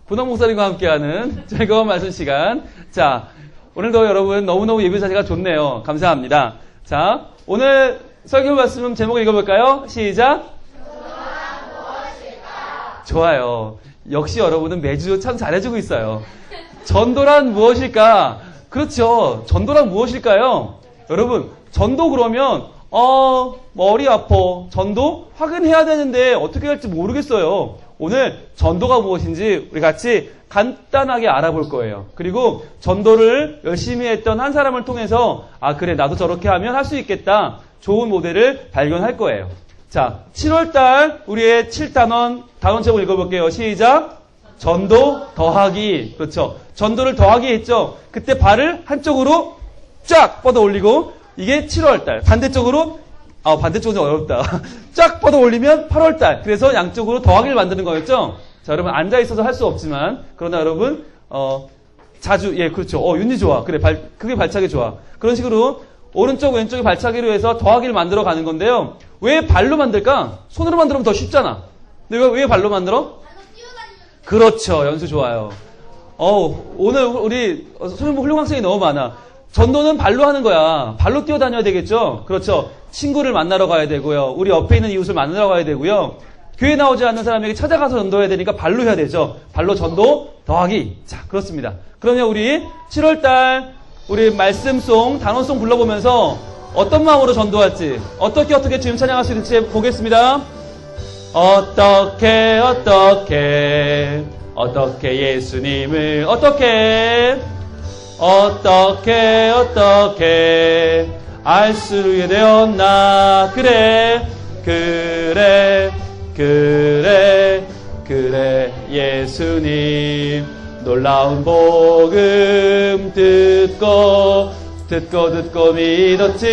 분홍 목사님과 함께하는 즐거운 말씀 시간. 자, 오늘도 여러분 너무너무 예배 자세가 좋네요. 감사합니다. 자, 오늘 설교 말씀 제목을 읽어볼까요? 시작. 좋아요. 역시 여러분은 매주 참 잘해주고 있어요. 전도란 무엇일까? 그렇죠. 전도란 무엇일까요? 여러분, 전도 그러면 머리 아파. 전도 확인해야 되는데 어떻게 할지 모르겠어요. 오늘 전도가 무엇인지 우리 같이 간단하게 알아볼 거예요. 그리고 전도를 열심히 했던 한 사람을 통해서 그래 나도 저렇게 하면 할 수 있겠다. 좋은 모델을 발견할 거예요. 자, 7월달 우리의 7단원 단원책을 읽어볼게요. 시작. 전도 더하기. 그렇죠. 전도를 더하기 했죠. 그때 발을 한쪽으로 쫙 뻗어 올리고 이게 7월달. 반대쪽으로 반대쪽은 좀 어렵다. 쫙 뻗어 올리면 8월달. 그래서 양쪽으로 더하기를 만드는 거였죠. 자, 여러분 앉아 있어서 할 수 없지만 그러나 여러분 자주 그렇죠. 윤리 좋아. 그래 그게 발차기 좋아. 그런 식으로 오른쪽 왼쪽의 발차기로 해서 더하기를 만들어 가는 건데요. 왜 발로 만들까? 손으로 만들면 더 쉽잖아. 근데 왜 발로 만들어? 그렇죠. 연수 좋아요. 오늘 우리 소년부 훌륭한 학생이 너무 많아. 전도는 발로 하는 거야. 발로 뛰어다녀야 되겠죠? 그렇죠. 친구를 만나러 가야 되고요. 우리 옆에 있는 이웃을 만나러 가야 되고요. 교회 나오지 않는 사람에게 찾아가서 전도해야 되니까 발로 해야 되죠. 발로 전도 더하기. 자, 그렇습니다. 그러면 우리 7월달 우리 말씀송, 단원송 불러보면서 어떤 마음으로 전도할지, 어떻게 주님 찬양할 수 있을지 보겠습니다. 어떻게 예수님을 어떻게 알 수 되었나. 그래 예수님 놀라운 복음 듣고 믿었지.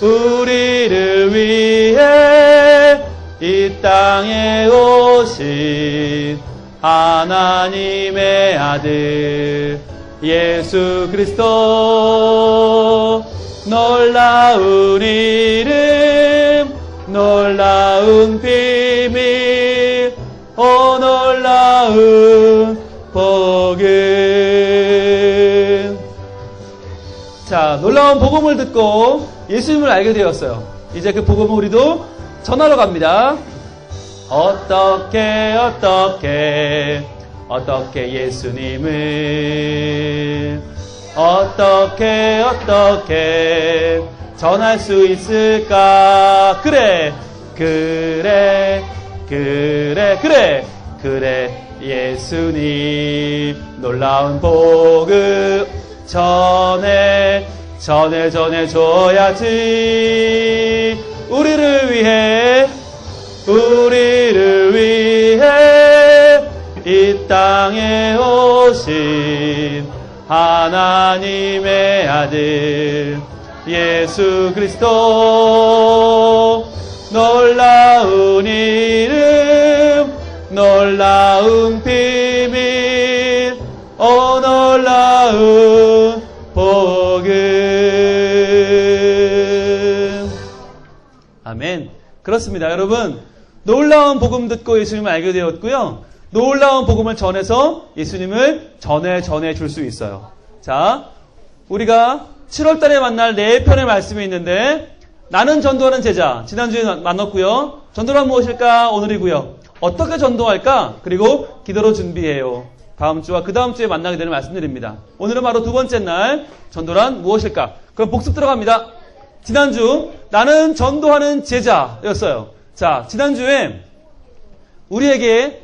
우리를 위해 이 땅에 오신 하나님의 아들 예수 그리스도. 놀라운 이름, 놀라운 비밀, 놀라운 복음. 자, 놀라운 복음을 듣고 예수님을 알게 되었어요. 이제 그 복음을 우리도 전하러 갑니다. 어떻게 예수님을 어떻게 전할 수 있을까? 그래 예수님 놀라운 복음 전해줘야지. 우리를 위해 이 땅에 오신 하나님의 아들 예수 그리스도. 놀라운 이름, 놀라운 비밀, 놀라운 복음. 아멘. 그렇습니다. 여러분, 놀라운 복음 듣고 예수님을 알게 되었고요. 놀라운 복음을 전해서 예수님을 전해 줄 수 있어요. 자, 우리가 7월달에 만날 4편의 말씀이 있는데, 나는 전도하는 제자, 지난주에 만났고요. 전도란 무엇일까? 오늘이고요. 어떻게 전도할까? 그리고 기도로 준비해요. 다음 주와 그 다음 주에 만나게 되는 말씀드립니다. 오늘은 바로 두 번째 날, 전도란 무엇일까? 그럼 복습 들어갑니다. 지난주 나는 전도하는 제자였어요. 자, 지난주에 우리에게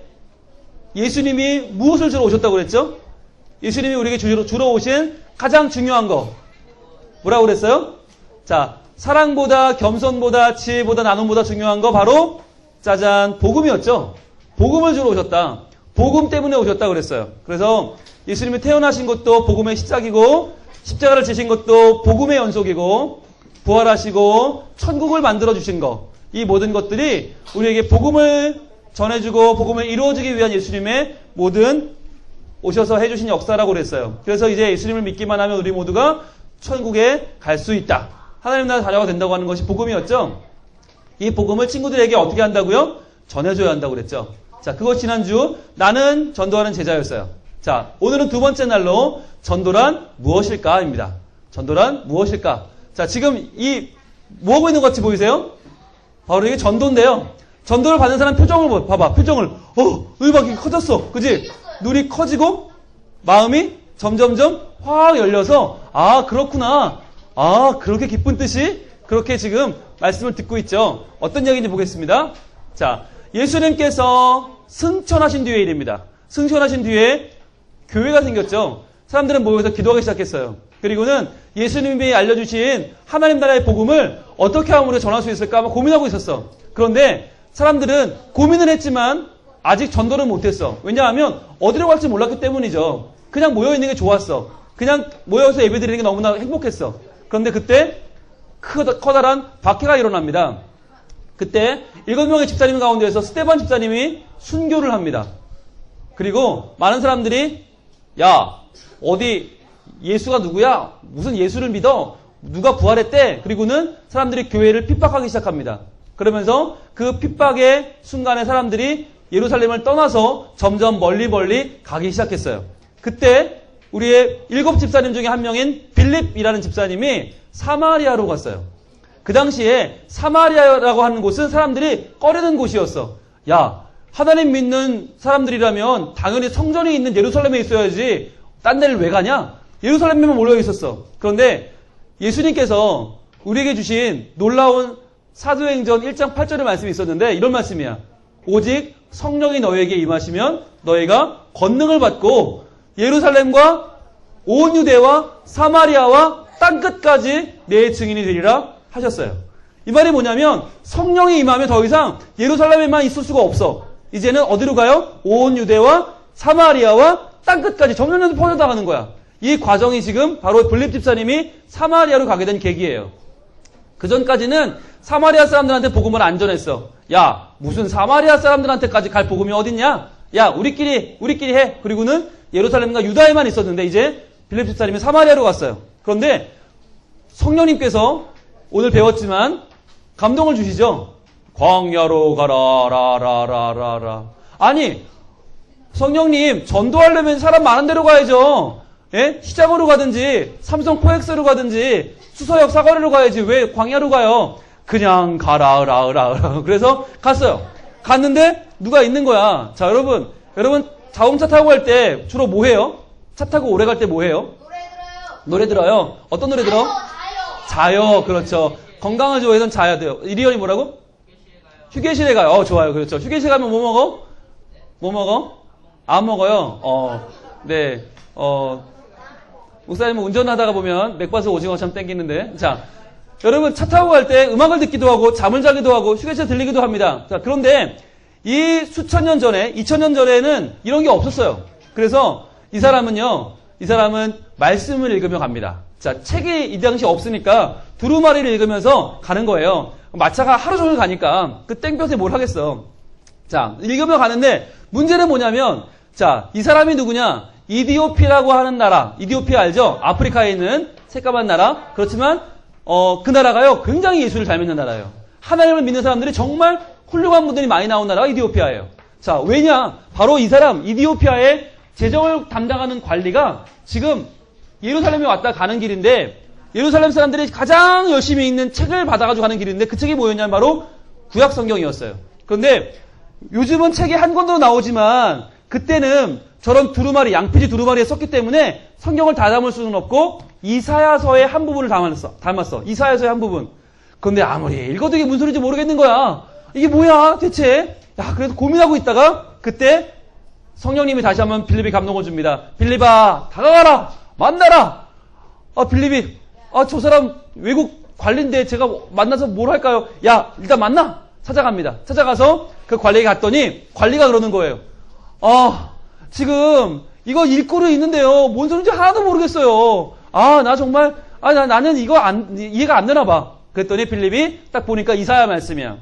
예수님이 무엇을 주러 오셨다고 그랬죠? 예수님이 우리에게 주러 오신 가장 중요한 거 뭐라고 그랬어요? 자, 사랑보다 겸손보다 지혜보다 나눔보다 중요한 거 바로 짜잔 복음이었죠. 복음을 주러 오셨다. 복음 때문에 오셨다고 그랬어요. 그래서 예수님이 태어나신 것도 복음의 시작이고 십자가를 지신 것도 복음의 연속이고 부활하시고 천국을 만들어주신 거, 이 모든 것들이 우리에게 복음을 전해주고 복음을 이루어지기 위한 예수님의 모든 오셔서 해주신 역사라고 그랬어요. 그래서 이제 예수님을 믿기만 하면 우리 모두가 천국에 갈 수 있다. 하나님 나라 자녀가 된다고 하는 것이 복음이었죠. 이 복음을 친구들에게 어떻게 한다고요? 전해줘야 한다고 그랬죠. 자, 그거 지난주 나는 전도하는 제자였어요. 자, 오늘은 두 번째 날로 전도란 무엇일까입니다. 전도란 무엇일까? 자, 지금 뭐하고 있는 것 같이 보이세요? 바로 이게 전도인데요. 전도를 받는 사람 표정을 봐봐. 표정을. 눈이 막 커졌어. 그지? 눈이 커지고 마음이 점점점 확 열려서 아, 그렇구나. 아, 그렇게 기쁜 뜻이 그렇게 지금 말씀을 듣고 있죠. 어떤 이야기인지 보겠습니다. 자, 예수님께서 승천하신 뒤의 일입니다. 승천하신 뒤에 교회가 생겼죠. 사람들은 모여서 기도하기 시작했어요. 그리고는 예수님이 알려주신 하나님 나라의 복음을 어떻게 하면 우리가 전할 수 있을까 아마 고민하고 있었어. 그런데 사람들은 고민을 했지만 아직 전도를 못했어. 왜냐하면 어디로 갈지 몰랐기 때문이죠. 그냥 모여있는 게 좋았어. 그냥 모여서 예배드리는 게 너무나 행복했어. 그런데 그때 커다란 박해가 일어납니다. 그때 7명의 집사님 가운데에서 스데반 집사님이 순교를 합니다. 그리고 많은 사람들이 야, 어디 예수가 누구야? 무슨 예수를 믿어? 누가 부활했대? 그리고는 사람들이 교회를 핍박하기 시작합니다. 그러면서 그 핍박의 순간에 사람들이 예루살렘을 떠나서 점점 멀리 가기 시작했어요. 그때 우리의 7 집사님 중에 한 명인 빌립이라는 집사님이 사마리아로 갔어요. 그 당시에 사마리아라고 하는 곳은 사람들이 꺼리는 곳이었어. 야, 하나님 믿는 사람들이라면 당연히 성전이 있는 예루살렘에 있어야지 딴 데를 왜 가냐? 예루살렘에만 몰려 있었어. 그런데 예수님께서 우리에게 주신 놀라운 사도행전 1장 8절의 말씀이 있었는데 이런 말씀이야. 오직 성령이 너희에게 임하시면 너희가 권능을 받고 예루살렘과 온 유대와 사마리아와 땅끝까지 내 증인이 되리라 하셨어요. 이 말이 뭐냐면 성령이 임하면 더 이상 예루살렘에만 있을 수가 없어. 이제는 어디로 가요? 온 유대와 사마리아와 땅끝까지 점점 퍼져나가는 거야. 이 과정이 지금 바로 빌립 집사님이 사마리아로 가게 된 계기예요. 그 전까지는 사마리아 사람들한테 복음을 안 전했어. 야, 무슨 사마리아 사람들한테까지 갈 복음이 어딨냐? 야, 우리끼리 해. 그리고는 예루살렘과 유다에만 있었는데 이제 빌립 집사님이 사마리아로 갔어요. 그런데 성령님께서 오늘 배웠지만 감동을 주시죠. 광야로 가라 라라라라라. 아니, 성령님 전도하려면 사람 많은 데로 가야죠. 예? 시장으로 가든지 삼성 코엑스로 가든지 수서역 사거리로 가야지 왜 광야로 가요? 그냥 가라 으라. 그래서 갔어요. 갔는데 누가 있는 거야. 자, 여러분 자동차 타고 갈 때 주로 뭐 해요? 차 타고 오래 갈 때 뭐 해요? 노래 들어요. 어떤 노래 들어? 자요. 그렇죠. 건강을 좋아해서는 자야 돼요. 이리언이 뭐라고? 휴게실에 가요. 좋아요. 그렇죠. 휴게실 가면 뭐 먹어? 뭐 먹어? 안 먹어요. 네. 목사님은 운전하다가 보면 맥바스 오징어 참 땡기는데. 자, 여러분 차 타고 갈 때 음악을 듣기도 하고 잠을 자기도 하고 휴게실 들리기도 합니다. 자, 그런데 이 수천 년 전에 2000년 전에는 이런 게 없었어요. 그래서 이 사람은 말씀을 읽으며 갑니다. 자, 책이 이 당시 없으니까 두루마리를 읽으면서 가는 거예요. 마차가 하루 종일 가니까 그 땡볕에 뭘 하겠어. 자, 읽으며 가는데 문제는 뭐냐면 자, 이 사람이 누구냐? 이디오피아라고 하는 나라. 이디오피아 알죠? 아프리카에 있는 새까만 나라. 그렇지만 그 나라가요. 굉장히 예수를 잘 믿는 나라예요. 하나님을 믿는 사람들이 정말 훌륭한 분들이 많이 나온 나라가 이디오피아예요. 자, 왜냐? 바로 이 사람 이디오피아의 재정을 담당하는 관리가 지금 예루살렘에 왔다 가는 길인데 예루살렘 사람들이 가장 열심히 읽는 책을 받아가지고 가는 길인데 그 책이 뭐였냐면 바로 구약 성경이었어요. 그런데 요즘은 책이 한 권도 나오지만 그때는 저런 두루마리, 양피지 두루마리에 썼기 때문에 성경을 다 담을 수는 없고 이사야서의 한 부분을 담았어. 이사야서의 한 부분. 그런데 아무리 읽어도 이게 무슨 소리인지 모르겠는 거야. 이게 뭐야 대체? 야, 그래서 고민하고 있다가 그때 성령님이 다시 한번 빌립이 감동을 줍니다. 빌립아, 다가가라! 만나라! 빌립이, 저 사람 외국 관리인데 제가 만나서 뭘 할까요? 야, 일단 만나! 찾아갑니다. 찾아가서 그 관리에게 갔더니 관리가 그러는 거예요. 지금 이거 읽고는 있는데요. 뭔 소리인지 하나도 모르겠어요. 나 정말, 나는 이거 이해가 안 되나 봐. 그랬더니 빌립이 딱 보니까 이사야 말씀이야.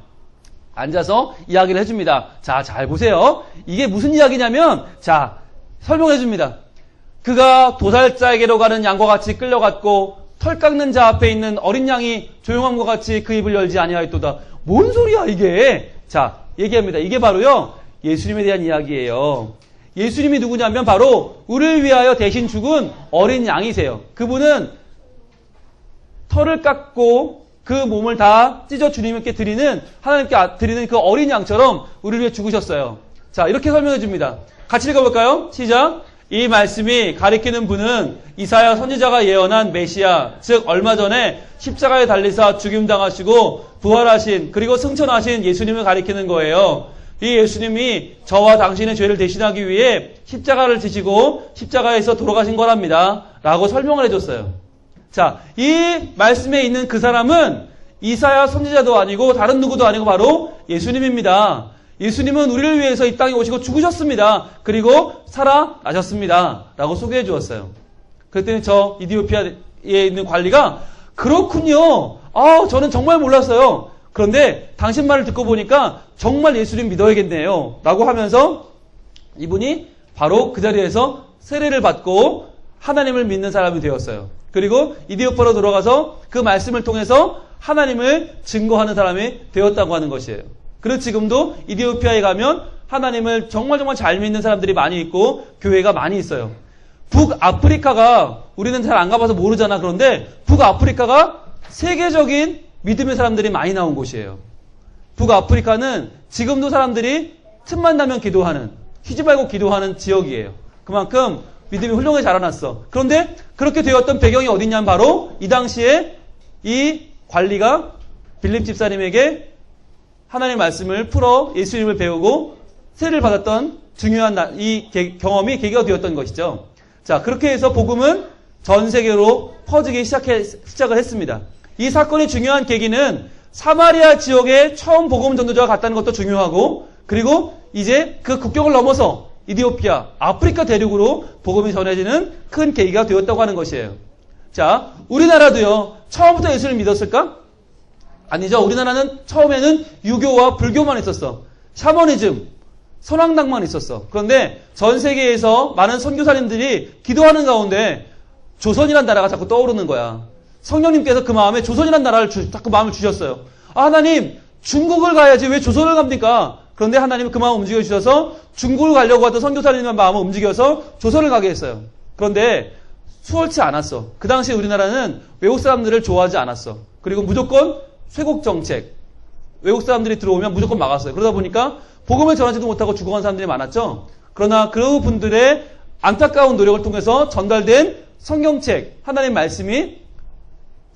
앉아서 이야기를 해줍니다. 자, 잘 보세요. 이게 무슨 이야기냐면, 자, 설명해줍니다. 그가 도살자에게로 가는 양과 같이 끌려갔고 털 깎는 자 앞에 있는 어린 양이 조용함과 같이 그 입을 열지 아니하였도다. 뭔 소리야 이게? 자, 얘기합니다. 이게 바로요, 예수님에 대한 이야기예요. 예수님이 누구냐면 바로 우리를 위하여 대신 죽은 어린 양이세요. 그분은 털을 깎고 그 몸을 다 찢어 주님께 드리는, 하나님께 드리는 그 어린 양처럼 우리를 위해 죽으셨어요. 자, 이렇게 설명해 줍니다. 같이 읽어볼까요? 시작. 이 말씀이 가리키는 분은 이사야 선지자가 예언한 메시아, 즉 얼마 전에 십자가에 달리사 죽임당하시고 부활하신, 그리고 승천하신 예수님을 가리키는 거예요. 이 예수님이 저와 당신의 죄를 대신하기 위해 십자가를 지시고 십자가에서 돌아가신 거랍니다. 라고 설명을 해줬어요. 자, 이 말씀에 있는 그 사람은 이사야 선지자도 아니고 다른 누구도 아니고 바로 예수님입니다. 예수님은 우리를 위해서 이 땅에 오시고 죽으셨습니다. 그리고 살아나셨습니다. 라고 소개해 주었어요. 그랬더니 저 이디오피아에 있는 관리가 그렇군요. 저는 정말 몰랐어요. 그런데 당신 말을 듣고 보니까 정말 예수님 믿어야겠네요. 라고 하면서 이분이 바로 그 자리에서 세례를 받고 하나님을 믿는 사람이 되었어요. 그리고 이디오피아로 돌아가서 그 말씀을 통해서 하나님을 증거하는 사람이 되었다고 하는 것이에요. 그리고 지금도 이디오피아에 가면 하나님을 정말 잘 믿는 사람들이 많이 있고 교회가 많이 있어요. 북아프리카가 우리는 잘 안 가봐서 모르잖아. 그런데 북아프리카가 세계적인 믿음의 사람들이 많이 나온 곳이에요. 북아프리카는 지금도 사람들이 틈만 나면 기도하는, 쉬지 말고 기도하는 지역이에요. 그만큼 믿음이 훌륭하게 자라났어. 그런데 그렇게 되었던 배경이 어디냐면 바로 이 당시에 이 관리가 빌립 집사님에게 하나님의 말씀을 풀어 예수님을 배우고 세례를 받았던 중요한 이 경험이 계기가 되었던 것이죠. 자, 그렇게 해서 복음은 전 세계로 퍼지기 시작을 했습니다. 이 사건의 중요한 계기는 사마리아 지역에 처음 복음 전도자가 갔다는 것도 중요하고, 그리고 이제 그 국경을 넘어서 이디오피아, 아프리카 대륙으로 복음이 전해지는 큰 계기가 되었다고 하는 것이에요. 자, 우리나라도요, 처음부터 예수를 믿었을까? 아니죠. 우리나라는 처음에는 유교와 불교만 있었어. 샤머니즘, 선왕당만 있었어. 그런데 전 세계에서 많은 선교사님들이 기도하는 가운데 조선이란 나라가 자꾸 떠오르는 거야. 성령님께서 그 마음에 조선이란 나라를 자꾸 마음을 주셨어요. 하나님, 중국을 가야지 왜 조선을 갑니까? 그런데 하나님은 그 마음을 움직여주셔서 중국을 가려고 하던 선교사님의 마음을 움직여서 조선을 가게 했어요. 그런데 수월치 않았어. 그 당시 우리나라는 외국 사람들을 좋아하지 않았어. 그리고 무조건 쇄국 정책, 외국 사람들이 들어오면 무조건 막았어요. 그러다 보니까 복음을 전하지도 못하고 죽어간 사람들이 많았죠. 그러나 그 분들의 안타까운 노력을 통해서 전달된 성경책, 하나님의 말씀이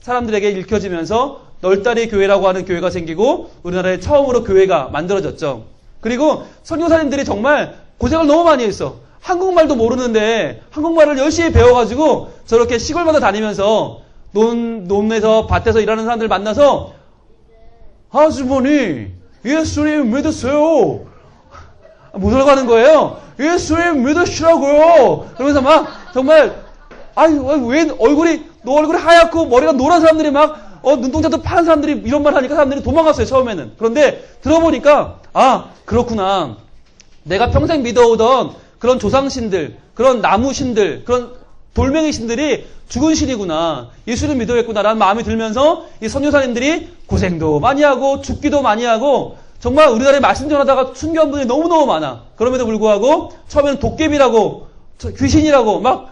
사람들에게 읽혀지면서 널다리 교회라고 하는 교회가 생기고 우리나라에 처음으로 교회가 만들어졌죠. 그리고 선교사님들이 정말 고생을 너무 많이 했어. 한국말도 모르는데 한국말을 열심히 배워가지고 저렇게 시골마다 다니면서 논에서 밭에서 일하는 사람들 만나서 아주머니 예수님 믿으세요. 못 들어가는 거예요. 예수님 믿으시라고요. 그러면서 막 정말 왜 너 얼굴이 하얗고 머리가 노란 사람들이 막 눈동자도 파란 사람들이 이런 말 하니까 사람들이 도망갔어요. 처음에는. 그런데 들어보니까 그렇구나. 내가 평생 믿어오던 그런 조상신들, 그런 나무신들, 그런 돌멩이 신들이 죽은 신이구나. 예수를 믿어야겠구나라는 마음이 들면서 이 선교사님들이 고생도 많이 하고 죽기도 많이 하고 정말 우리나라에 말씀 전하다가 순교한 분이 너무너무 많아. 그럼에도 불구하고 처음에는 도깨비라고 귀신이라고 막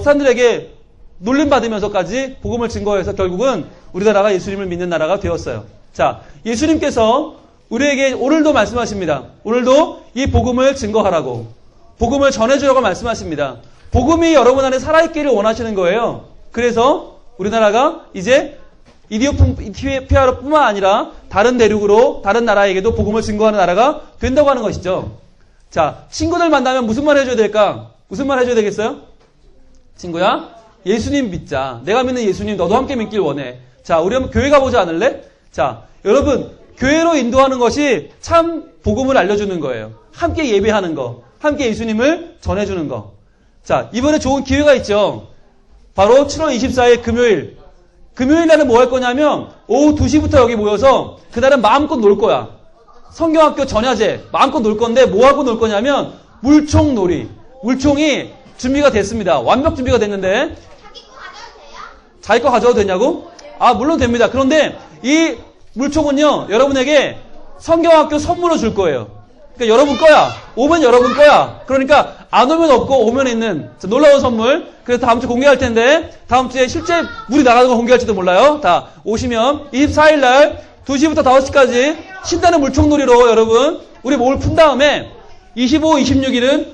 사람들에게 놀림받으면서까지 복음을 증거해서 결국은 우리나라가 예수님을 믿는 나라가 되었어요. 자, 예수님께서 우리에게 오늘도 말씀하십니다. 오늘도 이 복음을 증거하라고, 복음을 전해주라고 말씀하십니다. 복음이 여러분 안에 살아있기를 원하시는 거예요. 그래서 우리나라가 이제 이디오피아로 뿐만 아니라 다른 대륙으로, 다른 나라에게도 복음을 증거하는 나라가 된다고 하는 것이죠. 자, 친구들 만나면 무슨 말 해줘야 될까? 무슨 말 해줘야 되겠어요? 친구야, 예수님 믿자. 내가 믿는 예수님 너도 함께 믿길 원해. 자, 우리 한번 교회 가보자 않을래? 자, 여러분, 교회로 인도하는 것이 참 복음을 알려주는 거예요. 함께 예배하는 거, 함께 예수님을 전해주는 거. 자, 이번에 좋은 기회가 있죠. 바로 7월 24일 금요일. 금요일 날은 뭐 할 거냐면 오후 2시부터 여기 모여서 그날은 마음껏 놀 거야. 성경학교 전야제 마음껏 놀 건데 뭐 하고 놀 거냐면 물총놀이. 물총이 준비가 됐습니다. 완벽 준비가 됐는데 자기 거 가져도 되냐고? 물론 됩니다. 그런데 이 물총은요, 여러분에게 성경학교 선물로 줄 거예요. 그러니까 여러분 거야. 오면 여러분 거야. 그러니까 안 오면 없고 오면 있는 놀라운 선물. 그래서 다음 주 공개할 텐데 다음 주에 실제 물이 나가는 거 공개할지도 몰라요. 다 오시면 24일 날 2시부터 5시까지 신나는 물총놀이로 여러분 우리 몸을 푼 다음에 25, 26일은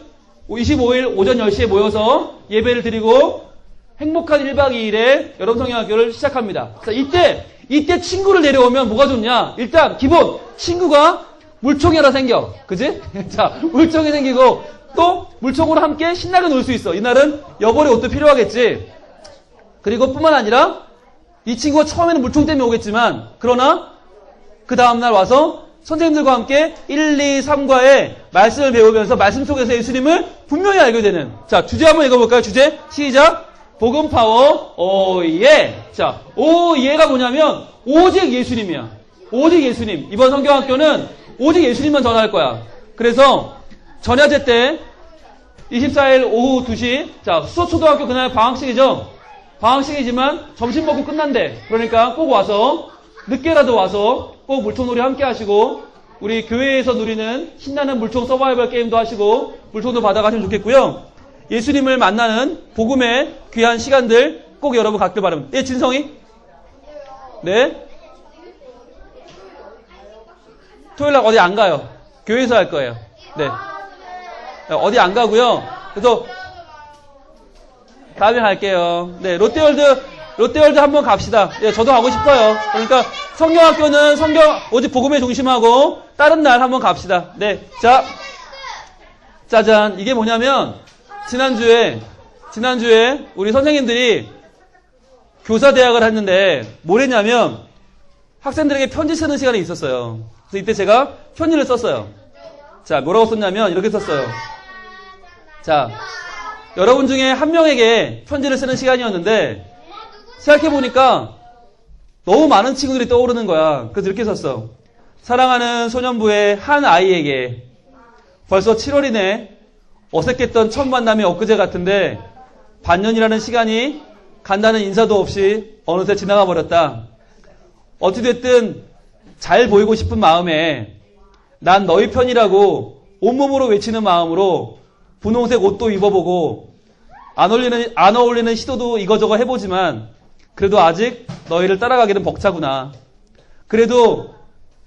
25일 오전 10시에 모여서 예배를 드리고 행복한 1박 2일에 여러분 성경학교를 시작합니다. 자, 이때 친구를 데려오면 뭐가 좋냐? 일단 기본 친구가 물총이 하나 생겨. 그지? 자, 물총이 생기고 또 물총으로 함께 신나게 놀 수 있어. 이날은 여벌의 옷도 필요하겠지. 그리고 뿐만 아니라 이 친구가 처음에는 물총 때문에 오겠지만 그러나 그 다음날 와서 선생님들과 함께 1, 2, 3과의 말씀을 배우면서 말씀 속에서 예수님을 분명히 알게 되는. 자, 주제 한번 읽어볼까요? 주제 시작. 복음 파워 오예. 자, 오예가 뭐냐면 오직 예수님이야. 오직 예수님. 이번 성경학교는 오직 예수님만 전할 거야. 그래서 전야제 때 24일 오후 2시 자 수서초등학교 그날 방학식이죠. 방학식이지만 점심 먹고 끝난대. 그러니까 꼭 와서 늦게라도 와서 꼭 물총놀이 함께 하시고 우리 교회에서 누리는 신나는 물총 서바이벌 게임도 하시고 물총도 받아가시면 좋겠고요. 예수님을 만나는 복음의 귀한 시간들 꼭 여러분 갖길 바랍니다. 예, 진성이? 네? 토요일날 어디 안 가요. 교회에서 할 거예요. 네. 어디 안 가고요. 그래서 다음에 갈게요. 네, 롯데월드 한번 갑시다. 예, 저도 가고 싶어요. 그러니까 성경학교는 오직 복음에 중심하고 다른 날 한번 갑시다. 네, 자, 짜잔. 이게 뭐냐면 지난주에 우리 선생님들이 교사대학을 했는데 뭘 했냐면 학생들에게 편지 쓰는 시간이 있었어요. 그래서 이때 제가 편지를 썼어요. 자, 뭐라고 썼냐면 이렇게 썼어요. 자, 여러분 중에 한 명에게 편지를 쓰는 시간이었는데 생각해보니까 너무 많은 친구들이 떠오르는 거야. 그래서 이렇게 썼어. 사랑하는 소년부의 한 아이에게 벌써 7월이네. 어색했던 첫 만남이 엊그제 같은데 반년이라는 시간이 간다는 인사도 없이 어느새 지나가 버렸다. 어찌됐든 잘 보이고 싶은 마음에 난 너희 편이라고 온몸으로 외치는 마음으로 분홍색 옷도 입어보고 안 어울리는 시도도 이거저거 해보지만 그래도 아직 너희를 따라가기는 벅차구나. 그래도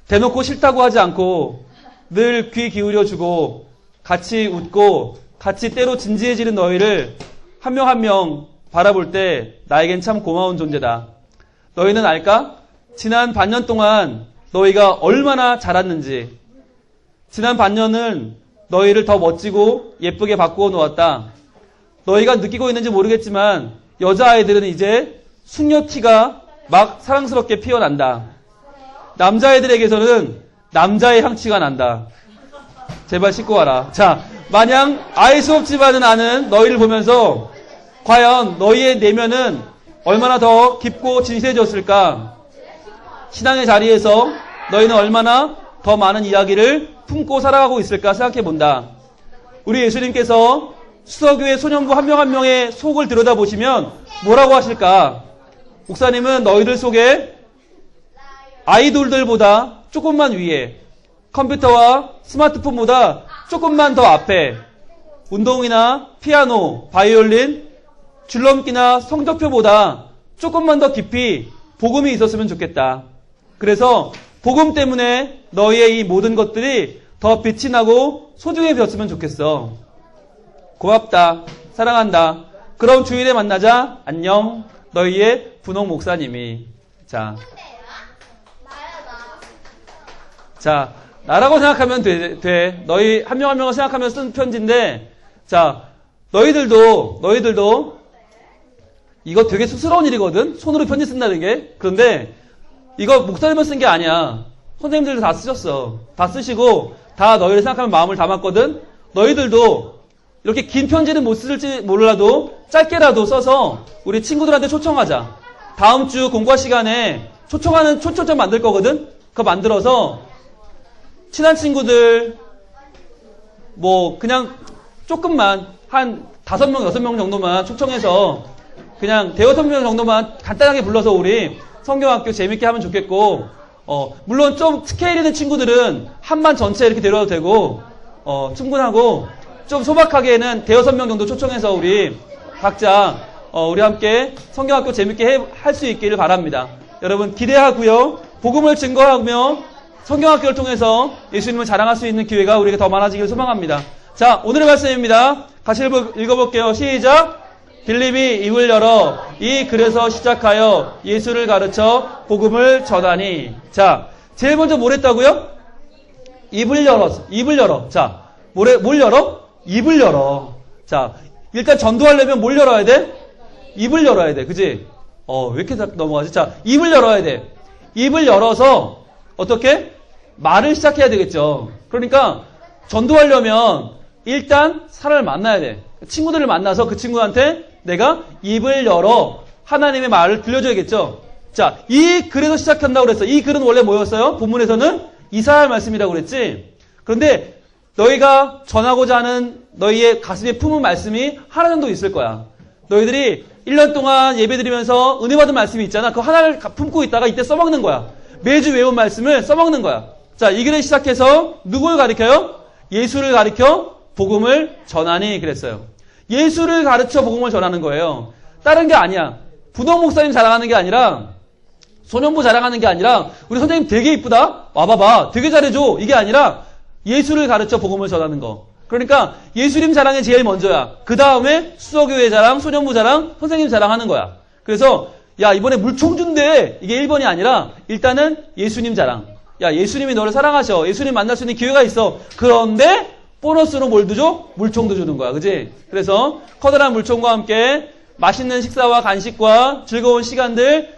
대놓고 싫다고 하지 않고 늘 귀 기울여주고 같이 웃고 같이 때로 진지해지는 너희를 한 명 한 명 바라볼 때 나에겐 참 고마운 존재다. 너희는 알까? 지난 반년 동안 너희가 얼마나 자랐는지. 지난 반년은 너희를 더 멋지고 예쁘게 바꾸어 놓았다. 너희가 느끼고 있는지 모르겠지만 여자아이들은 이제 숙녀티가 막 사랑스럽게 피어난다. 남자애들에게서는 남자의 향취가 난다. 제발 씻고 와라. 자, 마냥 아이 수업집안은 아는 너희를 보면서 과연 너희의 내면은 얼마나 더 깊고 진실해졌을까? 신앙의 자리에서 너희는 얼마나 더 많은 이야기를 품고 살아가고 있을까 생각해 본다. 우리 예수님께서 수서교회 소년부 한 명 한 명의 속을 들여다보시면 뭐라고 하실까? 목사님은 너희들 속에 아이돌들보다 조금만 위에, 컴퓨터와 스마트폰보다 조금만 더 앞에, 운동이나 피아노, 바이올린, 줄넘기나 성적표보다 조금만 더 깊이 복음이 있었으면 좋겠다. 그래서 복음 때문에 너희의 이 모든 것들이 더 빛이 나고 소중해졌으면 좋겠어. 고맙다. 사랑한다. 그럼 주일에 만나자. 안녕. 너희의 분홍 목사님이. 자, 나라고 생각하면 돼. 너희 한 명 한 명을 생각하면 쓴 편지인데, 자, 너희들도 이거 되게 쑥스러운 일이거든? 손으로 편지 쓴다는 게. 그런데 이거 목사님만 쓴 게 아니야. 선생님들도 다 쓰셨어. 다 쓰시고 다 너희를 생각하는 마음을 담았거든? 너희들도 이렇게 긴 편지는 못 쓸지 몰라도 짧게라도 써서 우리 친구들한테 초청하자. 다음 주 공과 시간에 초청하는 초청장 만들 거거든? 그거 만들어서 친한 친구들 뭐 그냥 조금만 한 5명, 6명 정도만 초청해서 그냥 5명 정도만 간단하게 불러서 우리 성경학교 재밌게 하면 좋겠고 물론 좀 스케일 있는 친구들은 한 반 전체 이렇게 데려와도 되고, 충분하고, 좀 소박하게는 대여섯 명 정도 초청해서 우리 각자, 우리 함께 성경학교 재밌게 할 수 있기를 바랍니다. 여러분 기대하고요. 복음을 증거하며 성경학교를 통해서 예수님을 자랑할 수 있는 기회가 우리에게 더 많아지기를 소망합니다. 자, 오늘의 말씀입니다. 같이 읽어볼게요. 시작! 빌립이 입을 열어 이 글에서 시작하여 예수를 가르쳐 복음을 전하니. 자, 제일 먼저 뭘 했다고요? 입을 열어. 자, 뭘 열어? 입을 열어. 자, 일단 전도하려면 뭘 열어야 돼? 입을 열어야 돼. 그지? 왜 이렇게 넘어가지? 자, 입을 열어야 돼. 입을 열어서 어떻게? 말을 시작해야 되겠죠. 그러니까 전도하려면 일단 사람을 만나야 돼. 친구들을 만나서 그 친구한테 내가 입을 열어 하나님의 말을 들려줘야겠죠. 자, 이 글에서 시작한다고 그랬어. 이 글은 원래 뭐였어요? 본문에서는 이사야 말씀이라고 그랬지. 그런데 너희가 전하고자 하는 너희의 가슴에 품은 말씀이 하나 정도 있을 거야. 너희들이 1년 동안 예배 드리면서 은혜 받은 말씀이 있잖아. 그 하나를 품고 있다가 이때 써먹는 거야. 매주 외운 말씀을 써먹는 거야. 자, 이 글에 시작해서 누구를 가리켜요? 예수를 가리켜 복음을 전하니 그랬어요. 예수를 가르쳐 복음을 전하는 거예요. 다른 게 아니야. 분홍 목사님 자랑하는 게 아니라, 소년부 자랑하는 게 아니라, 우리 선생님 되게 이쁘다? 와봐봐. 되게 잘해줘. 이게 아니라 예수를 가르쳐 복음을 전하는 거. 그러니까 예수님 자랑이 제일 먼저야. 그 다음에 수서교회 자랑, 소년부 자랑, 선생님 자랑하는 거야. 그래서 야, 이번에 물총 준대. 이게 1번이 아니라 일단은 예수님 자랑. 야, 예수님이 너를 사랑하셔. 예수님 만날 수 있는 기회가 있어. 그런데 보너스로 뭘 줘? 물총도 주는 거야. 그지? 그래서 커다란 물총과 함께 맛있는 식사와 간식과 즐거운 시간들,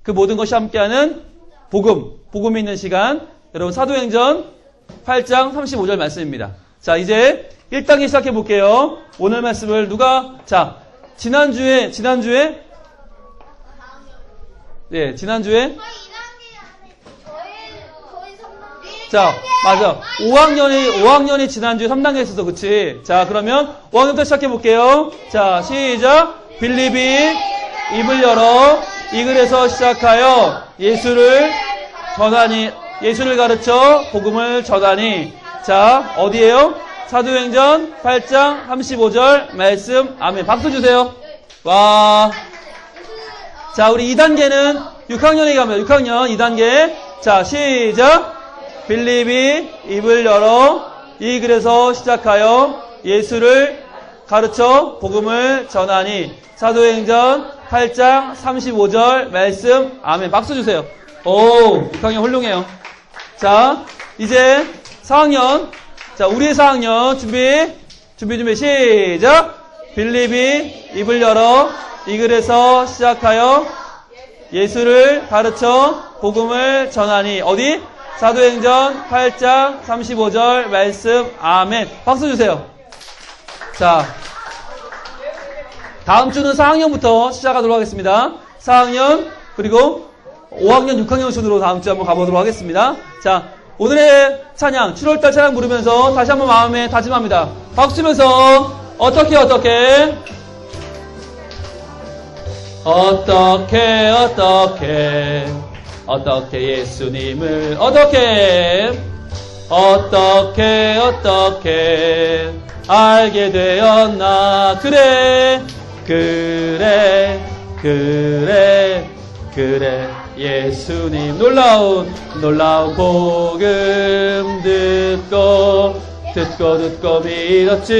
그 모든 것이 함께하는 복음이 있는 시간. 여러분 사도행전 8장 35절 말씀입니다. 자, 이제 1단계 시작해 볼게요. 오늘 말씀을 지난주에 자, 맞아. 5학년이 지난주에 3단계 했었어. 그치? 자, 그러면 5학년부터 시작해 볼게요. 자, 시작. 빌립이 입을 열어 이 글에서 시작하여 예수를 가르쳐 복음을 전하니. 자, 어디에요? 사도행전 8장 35절 말씀. 아멘. 박수 주세요. 와. 자, 우리 2단계는 6학년에 갑니다. 6학년 2단계. 자, 시작. 빌립이 입을 열어 이 글에서 시작하여 예수를 가르쳐 복음을 전하니. 사도행전 8장 35절 말씀. 아멘. 박수 주세요. 오, 6학년 훌륭해요. 자, 이제 4학년. 자, 우리의 4학년 준비 시작. 빌립이 입을 열어 이 글에서 시작하여 예수를 가르쳐 복음을 전하니. 어디? 사도행전 8장 35절 말씀. 아멘. 박수 주세요. 자, 다음 주는 4학년부터 시작하도록 하겠습니다. 4학년 그리고 5학년 6학년 순으로 다음 주에 한번 가보도록 하겠습니다. 자, 오늘의 찬양 7월달 찬양 부르면서 다시 한번 마음에 다짐합니다. 박수 치면서 어떻게 예수님을 어떻게 알게 되었나. 그래 예수님 놀라운 복음 듣고 믿었지.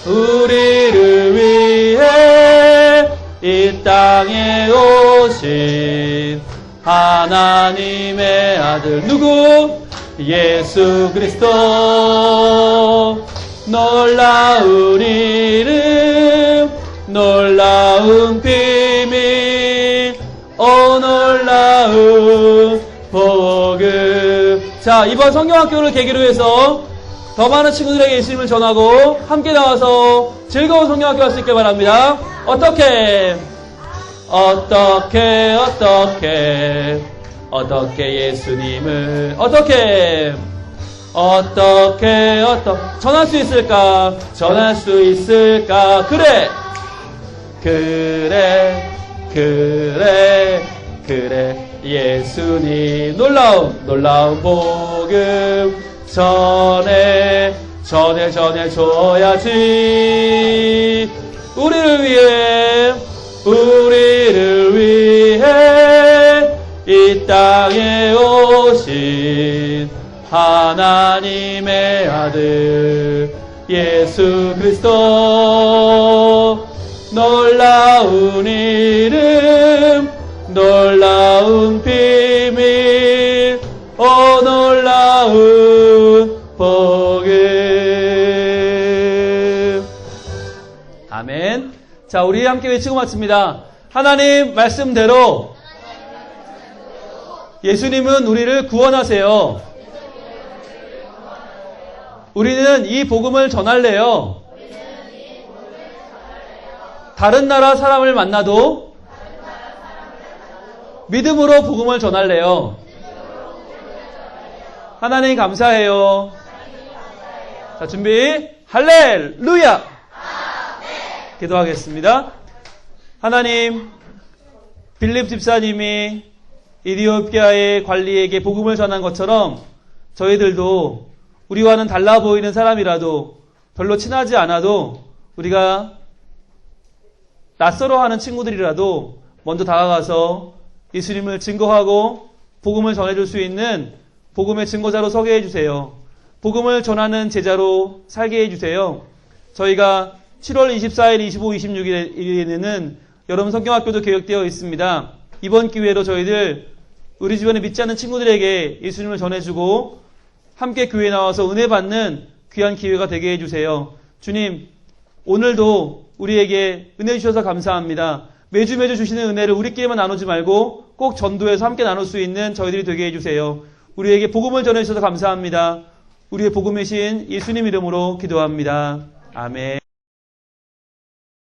우리를 위해 이 땅에 오신 하나님의 아들 누구? 예수 그리스도. 놀라운 이름, 놀라운 비밀, 놀라운 복음. 자, 이번 성경학교를 계기로 해서 더 많은 친구들에게 예수님을 전하고 함께 나와서 즐거운 성경학교 할 수 있길 바랍니다. 어떻게 예수님을 전할 수 있을까? 그래 그래 예수님 놀라운 복음 전해줘야지. 우리를 위해 이 땅에 오신 하나님의 아들 예수 그리스도, 놀라운 이름, 놀라운 비밀, 놀라운 복음. 아멘. 자, 우리 함께 외치고 마칩니다. 하나님 말씀대로 예수님은 우리를 구원하세요. 우리는 이 복음을 전할래요. 다른 나라 사람을 만나도 믿음으로 복음을 전할래요. 하나님 감사해요. 자, 준비. 할렐루야. 기도하겠습니다. 하나님, 빌립 집사님이 이디오피아의 관리에게 복음을 전한 것처럼 저희들도 우리와는 달라 보이는 사람이라도, 별로 친하지 않아도, 우리가 낯설어하는 친구들이라도 먼저 다가가서 예수님을 증거하고 복음을 전해줄 수 있는 복음의 증거자로 서게 해주세요. 복음을 전하는 제자로 살게 해주세요. 저희가 7월 24일, 25, 26일에는 여러분 성경학교도 계획되어 있습니다. 이번 기회로 저희들 우리 주변에 믿지 않는 친구들에게 예수님을 전해주고 함께 교회에 나와서 은혜 받는 귀한 기회가 되게 해주세요. 주님, 오늘도 우리에게 은혜 주셔서 감사합니다. 매주 주시는 은혜를 우리끼리만 나누지 말고 꼭 전도해서 함께 나눌 수 있는 저희들이 되게 해주세요. 우리에게 복음을 전해주셔서 감사합니다. 우리의 복음이신 예수님 이름으로 기도합니다. 아멘.